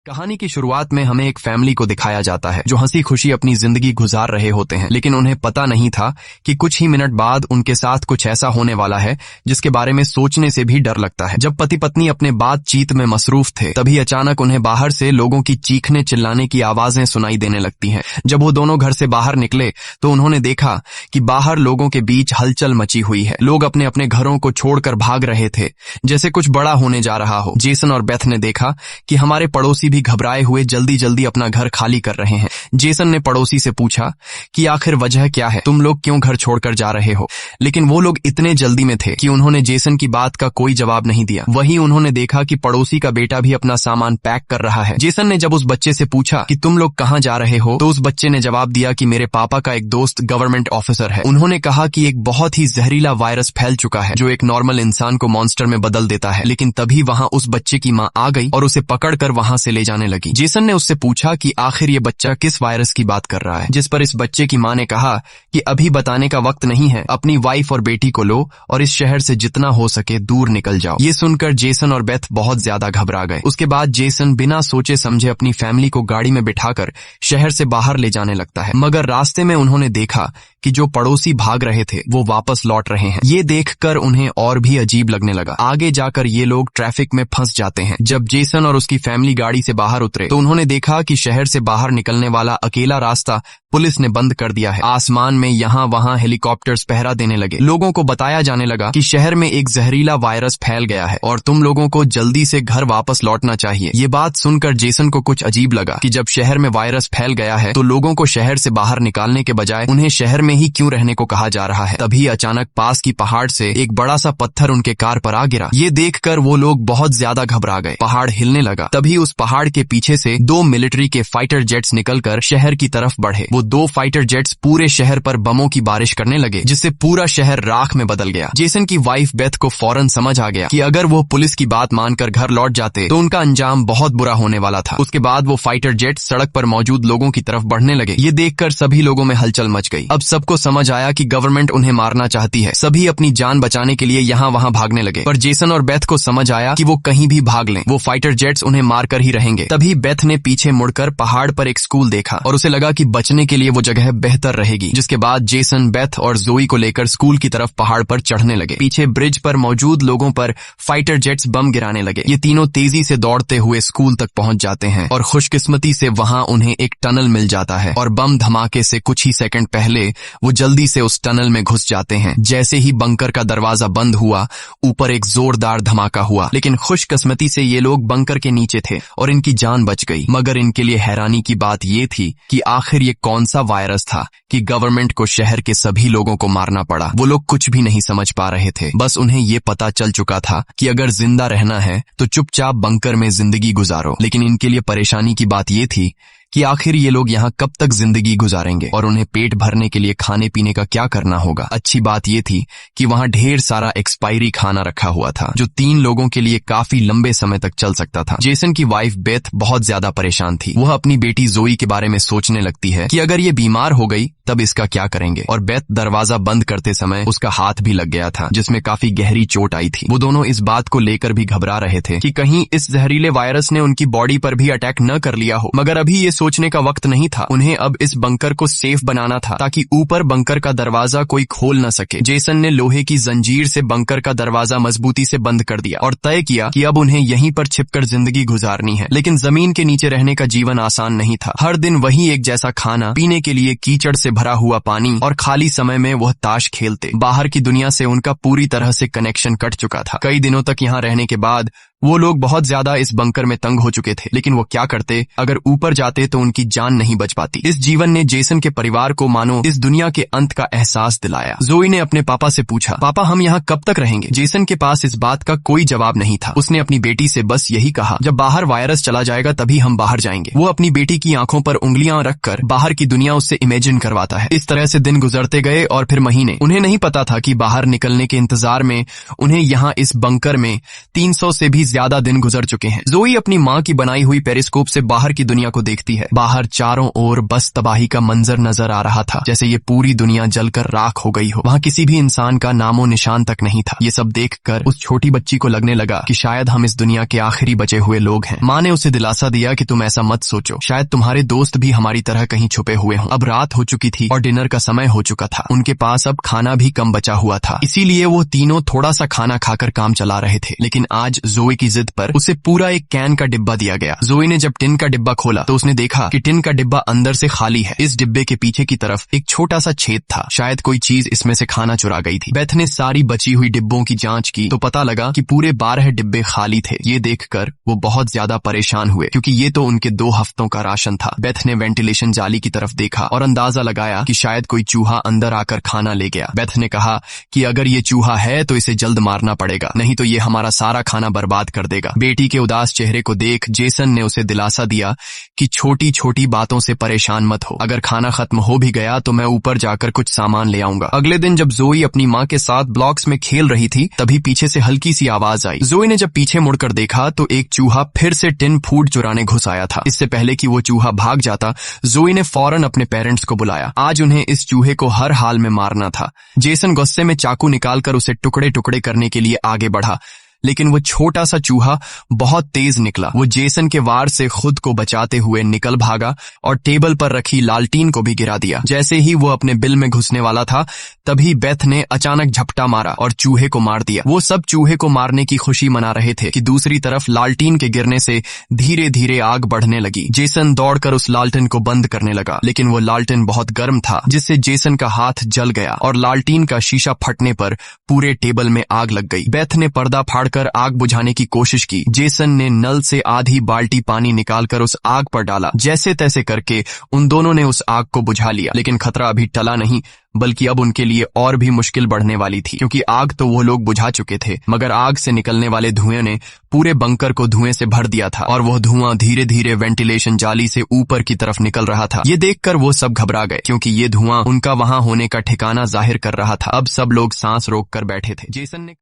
कहानी की शुरुआत में हमें एक फैमिली को दिखाया जाता है जो हंसी खुशी अपनी जिंदगी गुजार रहे होते हैं, लेकिन उन्हें पता नहीं था कि कुछ ही मिनट बाद उनके साथ कुछ ऐसा होने वाला है जिसके बारे में सोचने से भी डर लगता है। जब पति पत्नी अपने बातचीत में मसरूफ थे, तभी अचानक उन्हें बाहर से लोगों की चीखने चिल्लाने की आवाजें सुनाई देने लगती हैं। जब वो दोनों घर से बाहर निकले तो उन्होंने देखा कि बाहर लोगों के बीच हलचल मची हुई है। लोग अपने अपने घरों को छोड़कर भाग रहे थे, जैसे कुछ बड़ा होने जा रहा हो। जेसन और बेथ ने देखा कि हमारे पड़ोसी भी घबराए हुए जल्दी जल्दी अपना घर खाली कर रहे हैं। जेसन ने पड़ोसी से पूछा कि आखिर वजह क्या है, तुम लोग क्यों घर छोड़कर जा रहे हो? लेकिन वो लोग इतने जल्दी में थे कि उन्होंने जेसन की बात का कोई जवाब नहीं दिया। वहीं उन्होंने देखा कि पड़ोसी का बेटा भी अपना सामान पैक कर रहा है। जेसन ने जब उस बच्चे से पूछा कि तुम लोग कहां जा रहे हो, तो उस बच्चे ने जवाब दिया कि मेरे पापा का एक दोस्त गवर्नमेंट ऑफिसर है। उन्होंने कहा कि एक बहुत ही जहरीला वायरस फैल चुका है जो एक नॉर्मल इंसान को मॉन्स्टर में बदल देता है। लेकिन तभी वहां उस बच्चे की मां आ गई और उसे पकड़कर वहां से ले जाने लगी। जेसन ने उससे पूछा कि आखिर ये बच्चा किस वायरस की बात कर रहा है, जिस पर इस बच्चे की मां ने कहा कि अभी बताने का वक्त नहीं है, अपनी वाइफ और बेटी को लो और इस शहर से जितना हो सके दूर निकल जाओ। ये सुनकर जेसन और बेथ बहुत ज्यादा घबरा गए। उसके बाद जेसन बिना सोचे समझे अपनी फैमिली को गाड़ी में बिठाकर शहर से बाहर ले जाने लगता है, मगर रास्ते में उन्होंने देखा कि जो पड़ोसी भाग रहे थे वो वापस लौट रहे हैं। ये देखकर उन्हें और भी अजीब लगने लगा। आगे जाकर ये लोग ट्रैफिक में फंस जाते हैं। जब जेसन और उसकी फैमिली गाड़ी से बाहर उतरे तो उन्होंने देखा कि शहर से बाहर निकलने वाला अकेला रास्ता पुलिस ने बंद कर दिया है। आसमान में यहाँ वहाँ हेलीकॉप्टर्स पहरा देने लगे। लोगों को बताया जाने लगा कि शहर में एक जहरीला वायरस फैल गया है और तुम लोगों को जल्दी से घर वापस लौटना चाहिए। ये बात सुनकर जेसन को कुछ अजीब लगा कि जब शहर में वायरस फैल गया है तो लोगों को शहर से बाहर निकालने के बजाय उन्हें शहर में ही क्यों रहने को कहा जा रहा है। तभी अचानक पास की पहाड़ से एक बड़ा सा पत्थर उनके कार पर आ गिरा। ये देखकर वो लोग बहुत ज्यादा घबरा गए। पहाड़ हिलने लगा। तभी उस पहाड़ के पीछे से 2 मिलिट्री के फाइटर जेट्स निकलकर शहर की तरफ बढ़े। वो 2 फाइटर जेट्स पूरे शहर पर बमों की बारिश करने लगे, जिससे पूरा शहर राख में बदल गया। जेसन की वाइफ बेथ को फौरन समझ आ गया कि अगर वो पुलिस की बात मानकर घर लौट जाते तो उनका अंजाम बहुत बुरा होने वाला था। उसके बाद वो फाइटर जेट सड़क पर मौजूद लोगों की तरफ बढ़ने लगे। ये देखकर सभी लोगों में हलचल मच गई। अब सबको समझ आया कि गवर्नमेंट उन्हें मारना चाहती है। सभी अपनी जान बचाने के लिए यहाँ वहाँ भागने लगे, पर जेसन और बेथ को समझ आया कि वो कहीं भी भाग लें, वो फाइटर जेट्स उन्हें मारकर ही रहेंगे। तभी बेथ ने पीछे मुड़कर पहाड़ पर एक स्कूल देखा और उसे लगा कि बचने के लिए वो जगह बेहतर रहेगी। जिसके बाद जेसन, बेथ और जोई को लेकर स्कूल की तरफ पहाड़ पर चढ़ने लगे। पीछे ब्रिज पर मौजूद लोगों पर फाइटर जेट्स बम गिराने लगे। ये तीनों तेजी से दौड़ते हुए स्कूल तक पहुंच जाते हैं और खुशकिस्मती से वहां उन्हें एक टनल मिल जाता है और बम धमाके से कुछ ही सेकंड पहले वो जल्दी से उस टनल में घुस जाते हैं। जैसे ही बंकर का दरवाजा बंद हुआ, ऊपर एक जोरदार धमाका हुआ, लेकिन खुशकिस्मती से ये लोग बंकर के नीचे थे और इनकी जान बच गई। मगर इनके लिए हैरानी की बात ये थी कि आखिर ये कौन सा वायरस था कि गवर्नमेंट को शहर के सभी लोगों को मारना पड़ा। वो लोग कुछ भी नहीं समझ पा रहे थे। बस उन्हें ये पता चल चुका था कि अगर जिंदा रहना है तो चुपचाप बंकर में जिंदगी गुजारो। लेकिन इनके लिए परेशानी की बात ये थी कि आखिर ये लोग यहाँ कब तक जिंदगी गुजारेंगे और उन्हें पेट भरने के लिए खाने पीने का क्या करना होगा। अच्छी बात ये थी कि वहाँ ढेर सारा एक्सपायरी खाना रखा हुआ था जो 3 लोगों के लिए काफी लंबे समय तक चल सकता था। जेसन की वाइफ बेथ बहुत ज्यादा परेशान थी। वह अपनी बेटी जोई के बारे में सोचने लगती है कि अगर ये बीमार हो गई तब इसका क्या करेंगे। और बेथ दरवाजा बंद करते समय उसका हाथ भी लग गया था जिसमें काफी गहरी चोट आई थी। वो दोनों इस बात को लेकर भी घबरा रहे थे कि कहीं इस जहरीले वायरस ने उनकी बॉडी पर भी अटैक न कर लिया हो। मगर अभी ये सोचने का वक्त नहीं था। उन्हें अब इस बंकर को सेफ बनाना था ताकि ऊपर बंकर का दरवाजा कोई खोल न सके। जेसन ने लोहे की जंजीर से बंकर का दरवाजा मजबूती से बंद कर दिया और तय किया कि अब उन्हें यहीं पर छिपकर जिंदगी गुजारनी है। लेकिन जमीन के नीचे रहने का जीवन आसान नहीं था। हर दिन वही एक जैसा खाना, पीने के लिए कीचड़ से भरा हुआ पानी और खाली समय में वह ताश खेलते। बाहर की दुनिया से उनका पूरी तरह से कनेक्शन कट चुका था। कई दिनों तक यहाँ रहने के बाद वो लोग बहुत ज्यादा इस बंकर में तंग हो चुके थे। लेकिन वो क्या करते, अगर ऊपर जाते तो उनकी जान नहीं बच पाती। इस जीवन ने जेसन के परिवार को मानो इस दुनिया के अंत का एहसास दिलाया। जोई ने अपने पापा से पूछा, पापा हम यहाँ कब तक रहेंगे? जेसन के पास इस बात का कोई जवाब नहीं था। उसने अपनी बेटी से बस यही कहा, जब बाहर वायरस चला जाएगा तभी हम बाहर जाएंगे। वो अपनी बेटी की आंखों पर उंगलियां रखकर बाहर की दुनिया उससे इमेजिन करवाता है। इस तरह से दिन गुजरते गए और फिर महीने। उन्हें नहीं पता था कि बाहर निकलने के इंतजार में उन्हें यहाँ इस बंकर में 300 से भी ज्यादा दिन गुजर चुके हैं। जोई अपनी माँ की बनाई हुई पेरिस्कोप से बाहर की दुनिया को देखती है। बाहर चारों ओर बस तबाही का मंजर नजर आ रहा था, जैसे ये पूरी दुनिया जलकर राख हो गई हो। वहाँ किसी भी इंसान का नामो निशान तक नहीं था। ये सब देखकर उस छोटी बच्ची को लगने लगा कि शायद हम इस दुनिया के आखिरी बचे हुए लोग हैं। माँ ने उसे दिलासा दिया कि तुम ऐसा मत सोचो, शायद तुम्हारे दोस्त भी हमारी तरह कहीं छुपे हुए हों। अब रात हो चुकी थी और डिनर का समय हो चुका था। उनके पास अब खाना भी कम बचा हुआ था, इसीलिए वो तीनों थोड़ा सा खाना खाकर काम चला रहे थे। लेकिन आज जोई की जिद पर उसे पूरा एक कैन का डिब्बा दिया गया। जोई ने जब टिन का डिब्बा खोला तो उसने देखा कि टिन का डिब्बा अंदर से खाली है। इस डिब्बे के पीछे की तरफ एक छोटा सा छेद था, शायद कोई चीज इसमें से खाना चुरा गई थी। बेथ ने सारी बची हुई डिब्बों की जांच की तो पता लगा कि पूरे 12 डिब्बे खाली थे। ये देखकर वो बहुत ज्यादा परेशान हुए, क्योंकि ये तो उनके 2 हफ्तों का राशन था। बेथ ने वेंटिलेशन जाली की तरफ देखा और अंदाजा लगाया कि शायद कोई चूहा अंदर आकर खाना ले गया। बेथ ने कहा कि अगर ये चूहा है तो इसे जल्द मारना पड़ेगा, नहीं तो ये हमारा सारा खाना बर्बाद कर देगा। बेटी के उदास चेहरे को देख जेसन ने उसे दिलासा दिया कि छोटी छोटी बातों से परेशान मत हो, अगर खाना खत्म हो भी गया तो मैं ऊपर जाकर कुछ सामान ले आऊंगा। अगले दिन जब जोई अपनी माँ के साथ ब्लॉक्स में खेल रही थी तभी पीछे से हल्की सी आवाज आई। जोई ने जब पीछे मुड़कर देखा तो एक चूहा फिर से टिन फूड चुराने घुस आया था। इससे पहले कि वो चूहा भाग जाता, जोई ने फौरन अपने पेरेंट्स को बुलाया। आज उन्हें इस चूहे को हर हाल में मारना था। जेसन गुस्से में चाकू निकालकर उसे टुकड़े टुकड़े करने के लिए आगे बढ़ा, लेकिन वो छोटा सा चूहा बहुत तेज निकला। वो जेसन के वार से खुद को बचाते हुए निकल भागा और टेबल पर रखी लालटीन को भी गिरा दिया। जैसे ही वो अपने बिल में घुसने वाला था तभी बेथ ने अचानक झपटा मारा और चूहे को मार दिया। वो सब चूहे को मारने की खुशी मना रहे थे कि दूसरी तरफ लालटीन के गिरने से धीरे धीरे आग बढ़ने लगी। जेसन दौड़कर उस लालटेन को बंद करने लगा, लेकिन वो लालटेन बहुत गर्म था, जिससे जेसन का हाथ जल गया और लालटीन का शीशा फटने पर पूरे टेबल में आग लग गई। बेथ ने पर्दा फाड़कर आग बुझाने की कोशिश की। जेसन ने नल से आधी बाल्टी पानी निकालकर उस आग पर डाला। जैसे तैसे करके उन दोनों ने उस आग को बुझा लिया, लेकिन खतरा अभी टला नहीं, बल्कि अब उनके लिए और भी मुश्किल बढ़ने वाली थी, क्योंकि आग तो वो लोग बुझा चुके थे, मगर आग से निकलने वाले धुएं ने पूरे बंकर को धुएं से भर दिया था और वह धुआं धीरे धीरे वेंटिलेशन जाली से ऊपर की तरफ निकल रहा था। ये देखकर वो सब घबरा गए, क्योंकि ये धुआं उनका वहां होने का ठिकाना जाहिर कर रहा था। अब सब लोग सांस रोककर बैठे थे। जेसन ने